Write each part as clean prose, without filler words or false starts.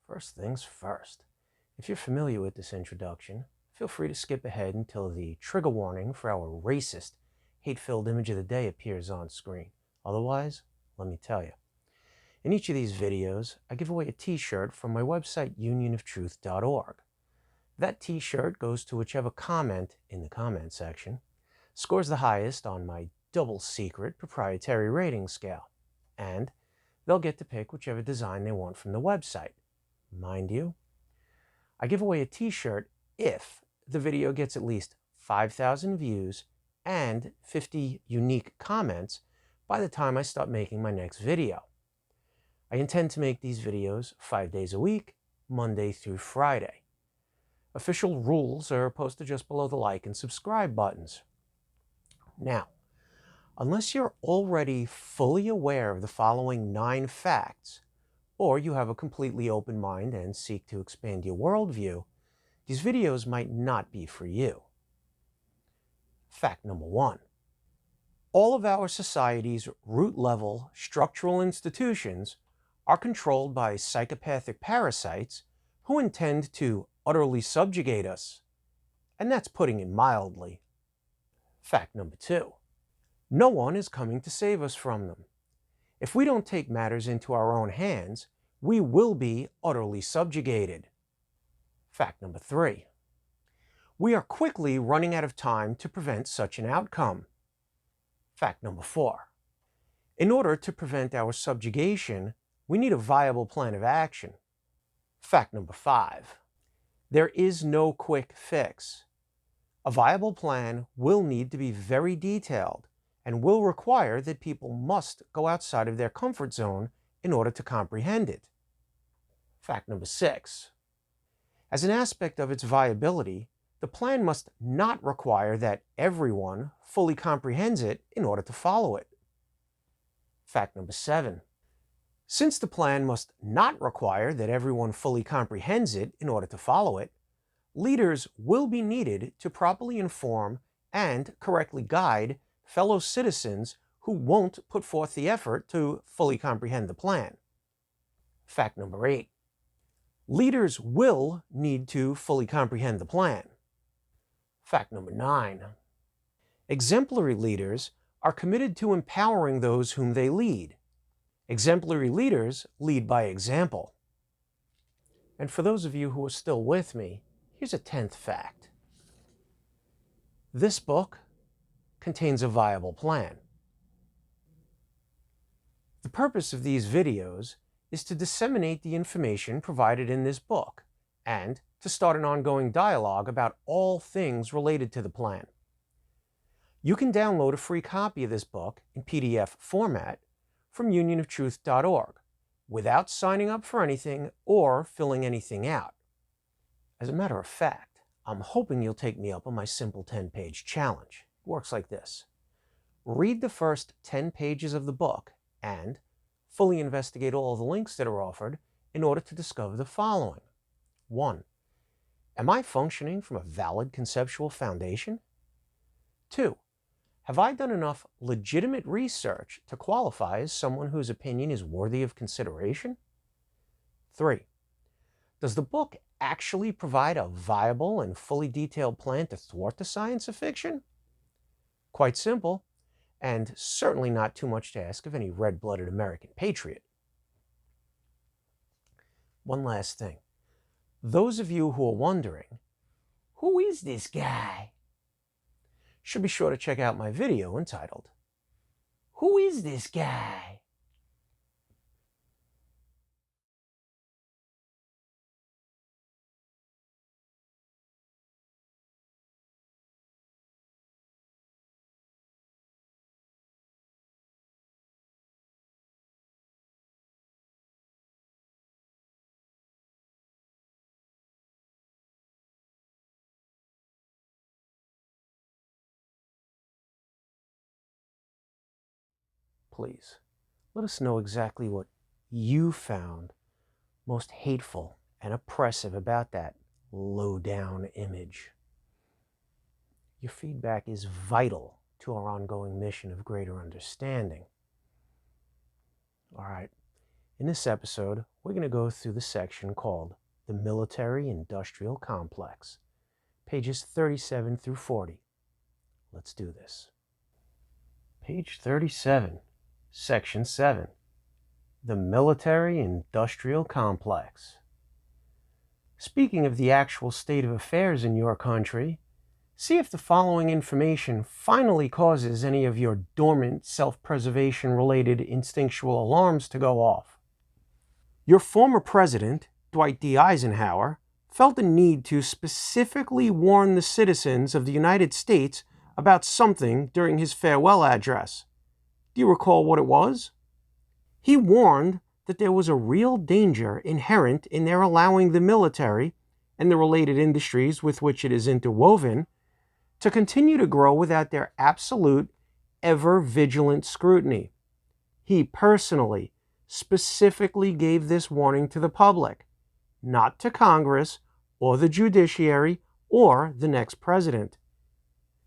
First things first, if you're familiar with this introduction, feel free to skip ahead until the trigger warning for our racist, hate-filled image of the day appears on screen. Otherwise, let me tell you. In each of these videos, I give away a t-shirt from my website, UnionOfTruth.org. That t-shirt goes to whichever comment in the comment section scores the highest on my double-secret proprietary rating scale, and they'll get to pick whichever design they want from the website. Mind you, I give away a t-shirt if the video gets at least 5,000 views and 50 unique comments by the time I start making my next video. I intend to make these videos 5 days a week, Monday through Friday. Official rules are posted just below the like and subscribe buttons. Now, unless you're already fully aware of the following 9 facts, or you have a completely open mind and seek to expand your worldview, these videos might not be for you. Fact number 1. All of our society's root-level structural institutions are controlled by psychopathic parasites who intend to utterly subjugate us. And that's putting it mildly. Fact number 2. No one is coming to save us from them. If we don't take matters into our own hands, we will be utterly subjugated. Fact number 3. We are quickly running out of time to prevent such an outcome. Fact number 4. In order to prevent our subjugation, we need a viable plan of action. Fact number 5. There is no quick fix. A viable plan will need to be very detailed and will require that people must go outside of their comfort zone in order to comprehend it. Fact number 6. As an aspect of its viability, the plan must not require that everyone fully comprehends it in order to follow it. Fact number 7. Since the plan must not require that everyone fully comprehends it in order to follow it, leaders will be needed to properly inform and correctly guide fellow citizens who won't put forth the effort to fully comprehend the plan. Fact number 8. Leaders will need to fully comprehend the plan. Fact number 9. Exemplary leaders are committed to empowering those whom they lead. Exemplary leaders lead by example. And for those of you who are still with me, here's a 10th fact. This book contains a viable plan. The purpose of these videos is to disseminate the information provided in this book and to start an ongoing dialogue about all things related to the plan. You can download a free copy of this book in PDF format from UnionOfTruth.org without signing up for anything or filling anything out. As a matter of fact, I'm hoping you'll take me up on my simple 10-page challenge. It works like this. Read the first 10 pages of the book and fully investigate all of the links that are offered in order to discover the following. 1. Am I functioning from a valid conceptual foundation? 2. Have I done enough legitimate research to qualify as someone whose opinion is worthy of consideration? 3. Does the book actually provide a viable and fully detailed plan to thwart the science of fiction? Quite simple, and certainly not too much to ask of any red-blooded American patriot. One last thing. Those of you who are wondering, who is this guy? Should be sure to check out my video entitled, Who is this guy? Please, let us know exactly what you found most hateful and oppressive about that low-down image. Your feedback is vital to our ongoing mission of greater understanding. All right, In this episode, we're going to go through the section called the Military-Industrial Complex, pages 37 through 40. Let's do this. Page 37, Section 7, the Military-Industrial Complex. Speaking of the actual state of affairs in your country, see if the following information finally causes any of your dormant self-preservation related instinctual alarms to go off. Your former president, Dwight D. Eisenhower, felt the need to specifically warn the citizens of the United States about something during his farewell address. Do you recall what it was? He warned that there was a real danger inherent in their allowing the military and the related industries with which it is interwoven to continue to grow without their absolute, ever-vigilant scrutiny. He personally, specifically gave this warning to the public, not to Congress or the judiciary or the next president.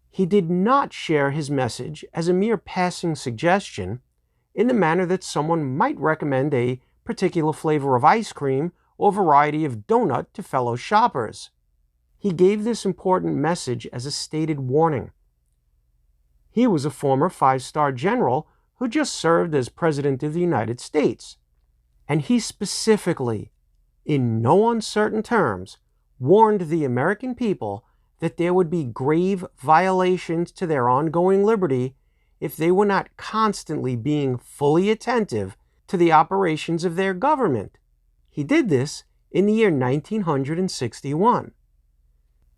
He did not share his message as a mere passing suggestion in the manner that someone might recommend a particular flavor of ice cream or variety of donut to fellow shoppers. He gave this important message as a stated warning. He was a former 5-star general who just served as President of the United States, and he specifically, in no uncertain terms, warned the American people that there would be grave violations to their ongoing liberty if they were not constantly being fully attentive to the operations of their government. He did this in the year 1961.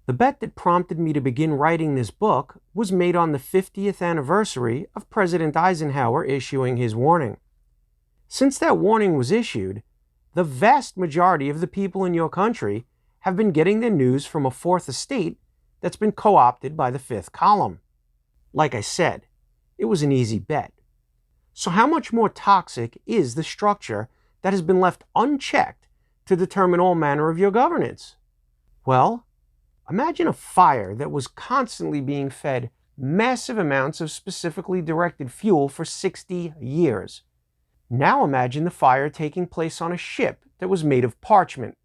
The bet that prompted me to begin writing this book was made on the 50th anniversary of President Eisenhower issuing his warning. Since that warning was issued, the vast majority of the people in your country have been getting their news from a fourth estate that's been co-opted by the fifth column. Like I said, it was an easy bet. So how much more toxic is the structure that has been left unchecked to determine all manner of your governance? Well, imagine a fire that was constantly being fed massive amounts of specifically directed fuel for 60 years. Now imagine the fire taking place on a ship that was made of parchment.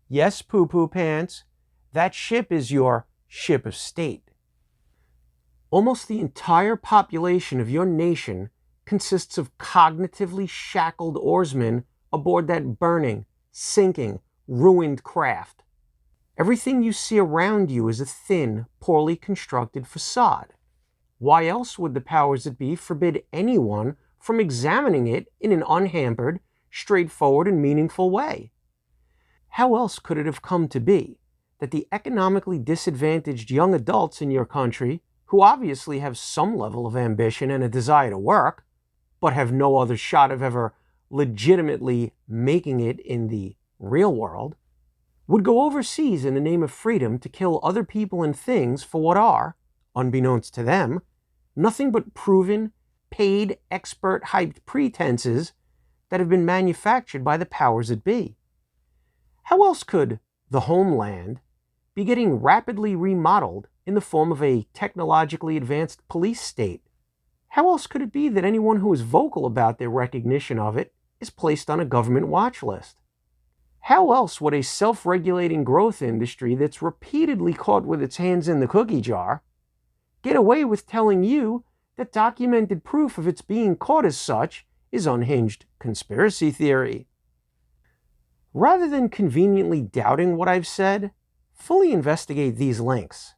Yes, poo-poo pants, that ship is your ship of state. Almost the entire population of your nation consists of cognitively shackled oarsmen aboard that burning, sinking, ruined craft. Everything you see around you is a thin, poorly constructed facade. Why else would the powers that be forbid anyone from examining it in an unhampered, straightforward, and meaningful way? How else could it have come to be that the economically disadvantaged young adults in your country, who obviously have some level of ambition and a desire to work, but have no other shot of ever legitimately making it in the real world, would go overseas in the name of freedom to kill other people and things for what are, unbeknownst to them, nothing but proven, paid, expert, hyped pretenses that have been manufactured by the powers that be? How else could the homeland be getting rapidly remodeled in the form of a technologically advanced police state? How else could it be that anyone who is vocal about their recognition of it is placed on a government watch list? How else would a self-regulating growth industry that's repeatedly caught with its hands in the cookie jar get away with telling you that documented proof of its being caught as such is unhinged conspiracy theory? Rather than conveniently doubting what I've said, fully investigate these links.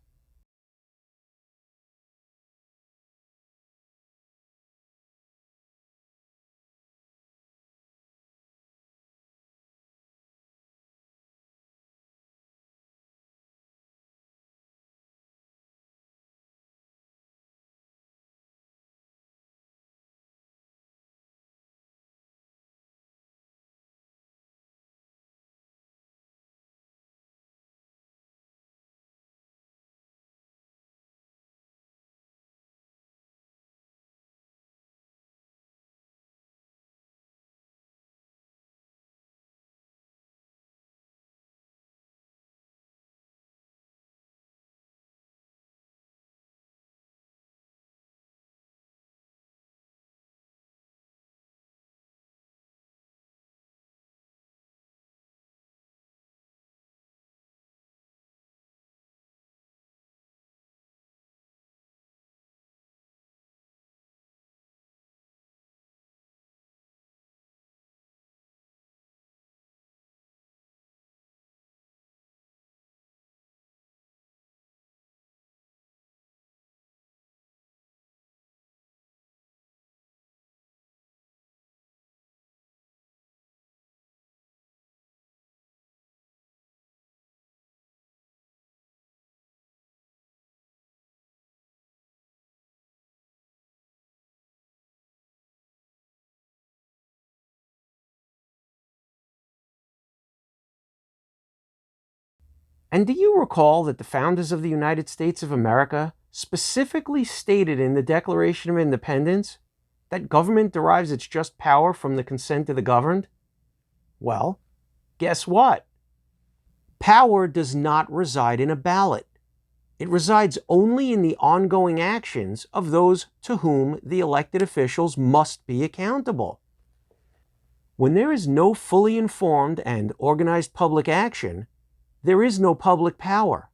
And do you recall that the founders of the United States of America specifically stated in the Declaration of Independence that government derives its just power from the consent of the governed? Well, guess what? Power does not reside in a ballot. It resides only in the ongoing actions of those to whom the elected officials must be accountable. When there is no fully informed and organized public action, there is no public power.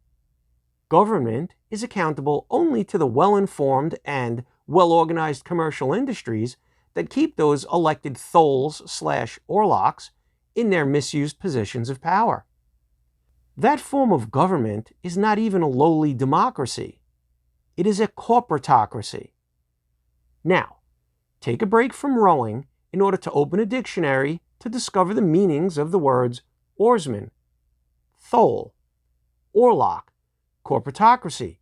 Government is accountable only to the well-informed and well-organized commercial industries that keep those elected tholes/orlocks in their misused positions of power. That form of government is not even a lowly democracy. It is a corporatocracy. Now, take a break from rowing in order to open a dictionary to discover the meanings of the words oarsman, thole, orlock, corporatocracy,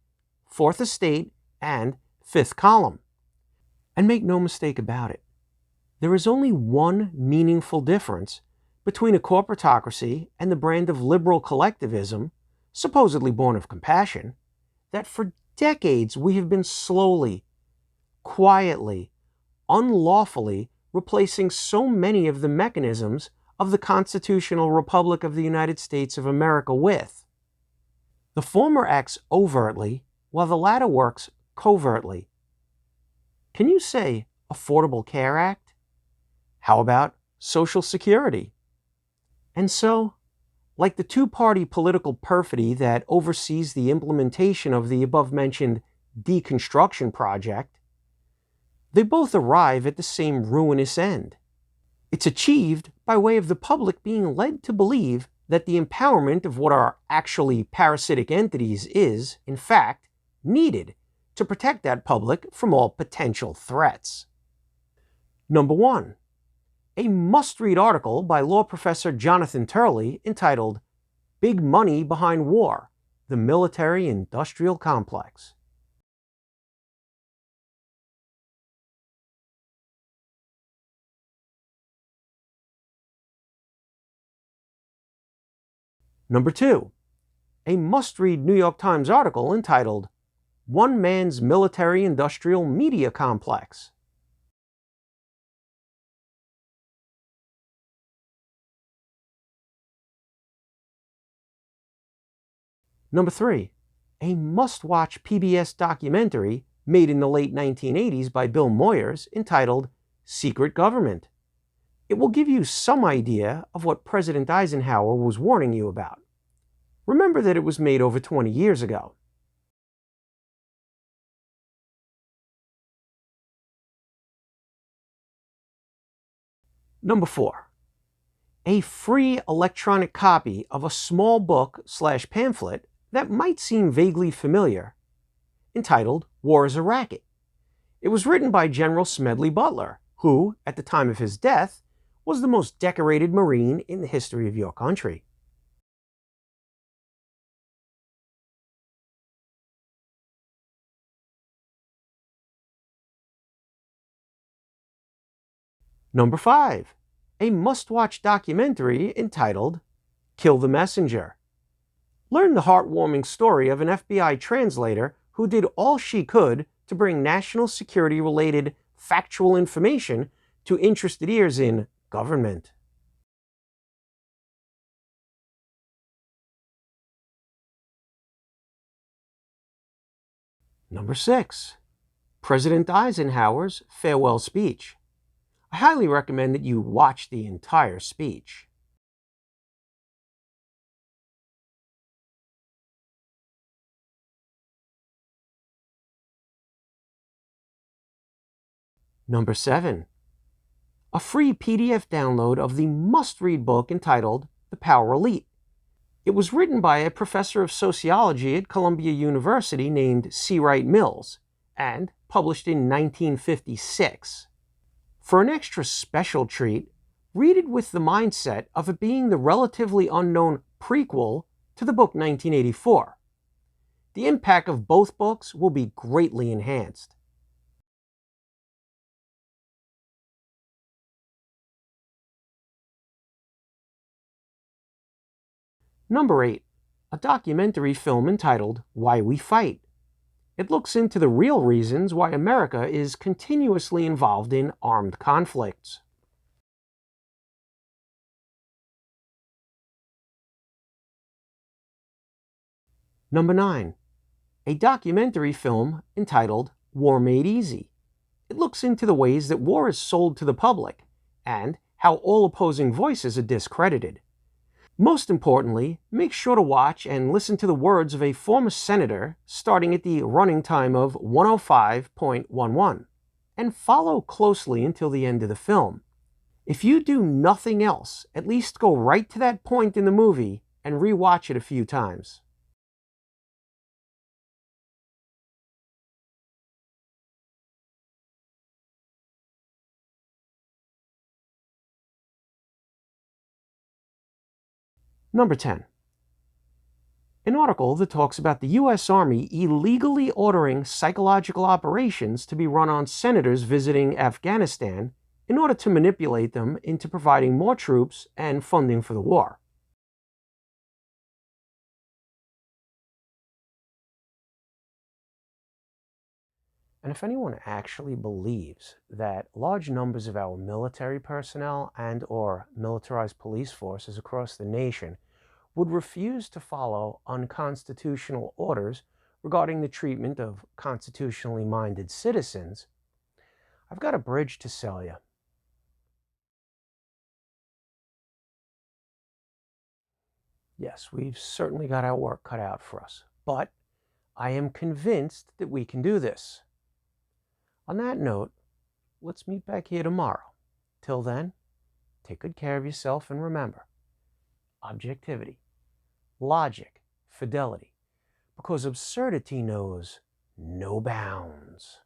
fourth estate, and fifth column. And make no mistake about it, there is only one meaningful difference between a corporatocracy and the brand of liberal collectivism, supposedly born of compassion, that for decades we have been slowly, quietly, unlawfully replacing so many of the mechanisms of the constitutional republic of the United States of America with. The former acts overtly, while the latter works covertly. Can you say Affordable Care Act? How about Social Security? And so, like the two-party political perfidy that oversees the implementation of the above-mentioned deconstruction project, they both arrive at the same ruinous end. It's achieved by way of the public being led to believe that the empowerment of what are actually parasitic entities is, in fact, needed to protect that public from all potential threats. Number 1. A must-read article by law professor Jonathan Turley entitled Big Money Behind War, the Military-Industrial Complex. Number 2. A must-read New York Times article entitled One Man's Military-Industrial Media Complex. Number 3. A must-watch PBS documentary made in the late 1980s by Bill Moyers entitled Secret Government. It will give you some idea of what President Eisenhower was warning you about. Remember that it was made over 20 years ago. Number 4. A free electronic copy of a small book/pamphlet that might seem vaguely familiar, entitled War is a Racket. It was written by General Smedley Butler, who, at the time of his death, was the most decorated Marine in the history of your country. Number 5. A must-watch documentary entitled Kill the Messenger. Learn the heartwarming story of an FBI translator who did all she could to bring national security-related factual information to interested ears in government. Number 6. President Eisenhower's farewell speech. I highly recommend that you watch the entire speech. Number 7. A free PDF download of the must-read book entitled The Power Elite. It was written by a professor of sociology at Columbia University named C. Wright Mills and published in 1956. For an extra special treat, read it with the mindset of it being the relatively unknown prequel to the book 1984. The impact of both books will be greatly enhanced. Number 8. A documentary film entitled Why We Fight. It looks into the real reasons why America is continuously involved in armed conflicts. Number 9. A documentary film entitled War Made Easy. It looks into the ways that war is sold to the public and how all opposing voices are discredited. Most importantly, make sure to watch and listen to the words of a former senator starting at the running time of 105.11 and follow closely until the end of the film. If you do nothing else, at least go right to that point in the movie and rewatch it a few times. Number 10. An article that talks about the U.S. Army illegally ordering psychological operations to be run on senators visiting Afghanistan in order to manipulate them into providing more troops and funding for the war. And if anyone actually believes that large numbers of our military personnel and or militarized police forces across the nation would refuse to follow unconstitutional orders regarding the treatment of constitutionally minded citizens, I've got a bridge to sell you. Yes, we've certainly got our work cut out for us, but I am convinced that we can do this. On that note, let's meet back here tomorrow. Till then, take good care of yourself and remember, objectivity, logic, fidelity, because absurdity knows no bounds.